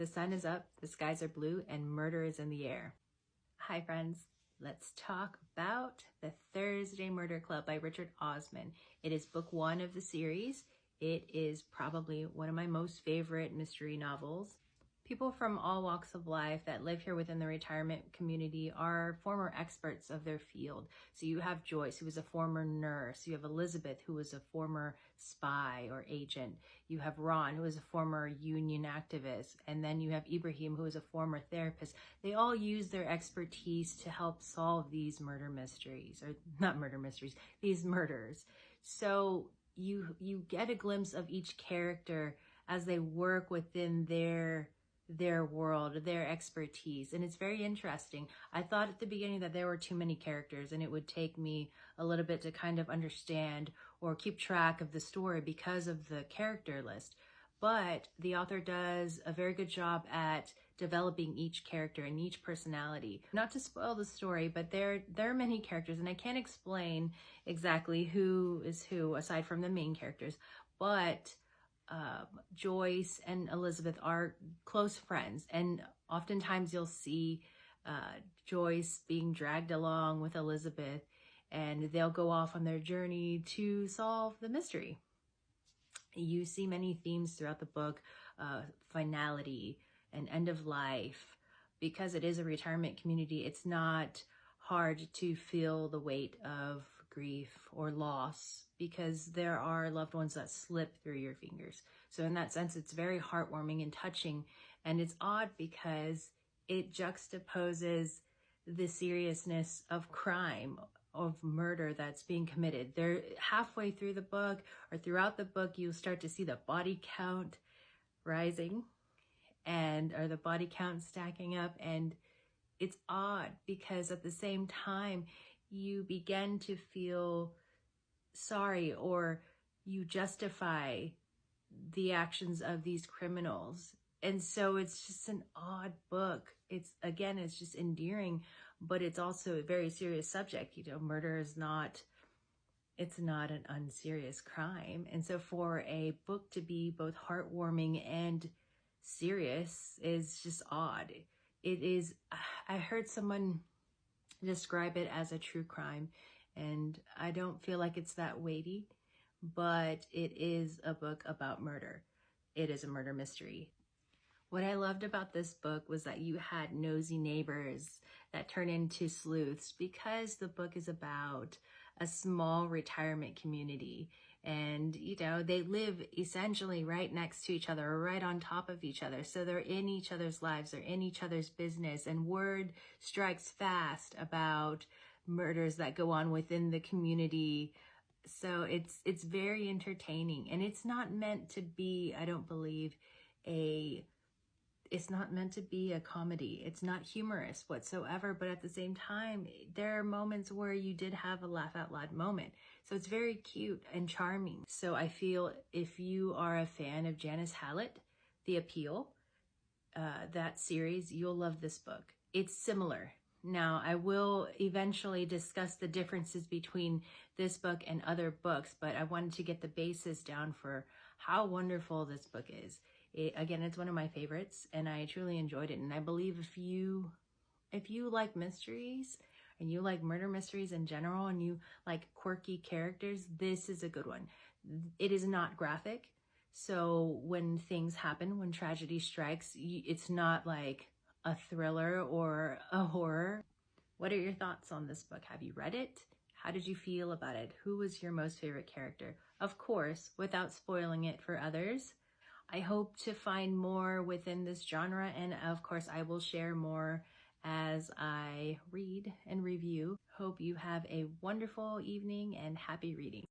The sun is up, the skies are blue, and murder is in the air. Hi friends, let's talk about The Thursday Murder Club by Richard Osman. It is book one of the series. It is probably one of my most favorite mystery novels. People from all walks of life that live here within the retirement community are former experts of their field. So you have Joyce, who was a former nurse. You have Elizabeth, who was a former spy or agent. You have Ron, who is a former union activist. And then you have Ibrahim, who is a former therapist. They all use their expertise to help solve these murder mysteries, or not murder mysteries, these murders. So you get a glimpse of each character as they work within their world, their expertise, and it's very interesting. I thought at the beginning that there were too many characters and it would take me a little bit to kind of understand or keep track of the story because of the character list, but the author does a very good job at developing each character and each personality. Not to spoil the story, but there are many characters and I can't explain exactly who is who aside from the main characters, but Joyce and Elizabeth are close friends, and oftentimes you'll see Joyce being dragged along with Elizabeth, and they'll go off on their journey to solve the mystery. You see many themes throughout the book, finality and end of life. Because it is a retirement community, it's not hard to feel the weight of grief or loss because there are loved ones that slip through your fingers. So in that sense, it's very heartwarming and touching. And it's odd because it juxtaposes the seriousness of crime, of murder that's being committed. They're halfway through the book or throughout the book, you'll start to see the body count rising or the body count stacking up. And it's odd because at the same time, you begin to feel sorry or you justify the actions of these criminals. And so it's just an odd book. It's just endearing, but it's also a very serious subject. You know, murder is it's not an unserious crime. And so for a book to be both heartwarming and serious is just odd. It is, I heard someone describe it as a true crime, and I don't feel like it's that weighty, but it is a book about murder. It is a murder mystery. What I loved about this book was that you had nosy neighbors that turn into sleuths because the book is about a small retirement community. And, you know, they live essentially right next to each other or right on top of each other. So they're in each other's lives, they're in each other's business, and word strikes fast about murders that go on within the community. So it's very entertaining, and it's not meant to be, I don't believe, it's not meant to be a comedy. It's not humorous whatsoever, but at the same time, there are moments where you did have a laugh out loud moment. So it's very cute and charming. So I feel if you are a fan of Janice Hallett, The Appeal, that series, you'll love this book. It's similar. Now, I will eventually discuss the differences between this book and other books, but I wanted to get the basis down for how wonderful this book is. Again, it's one of my favorites, and I truly enjoyed it. And I believe if you like mysteries and you like murder mysteries in general and you like quirky characters, this is a good one. It is not graphic. So when things happen, when tragedy strikes, it's not like a thriller or a horror. What are your thoughts on this book? Have you read it? How did you feel about it? Who was your most favorite character? Of course, without spoiling it for others. I hope to find more within this genre, and of course I will share more as I read and review. Hope you have a wonderful evening and happy reading.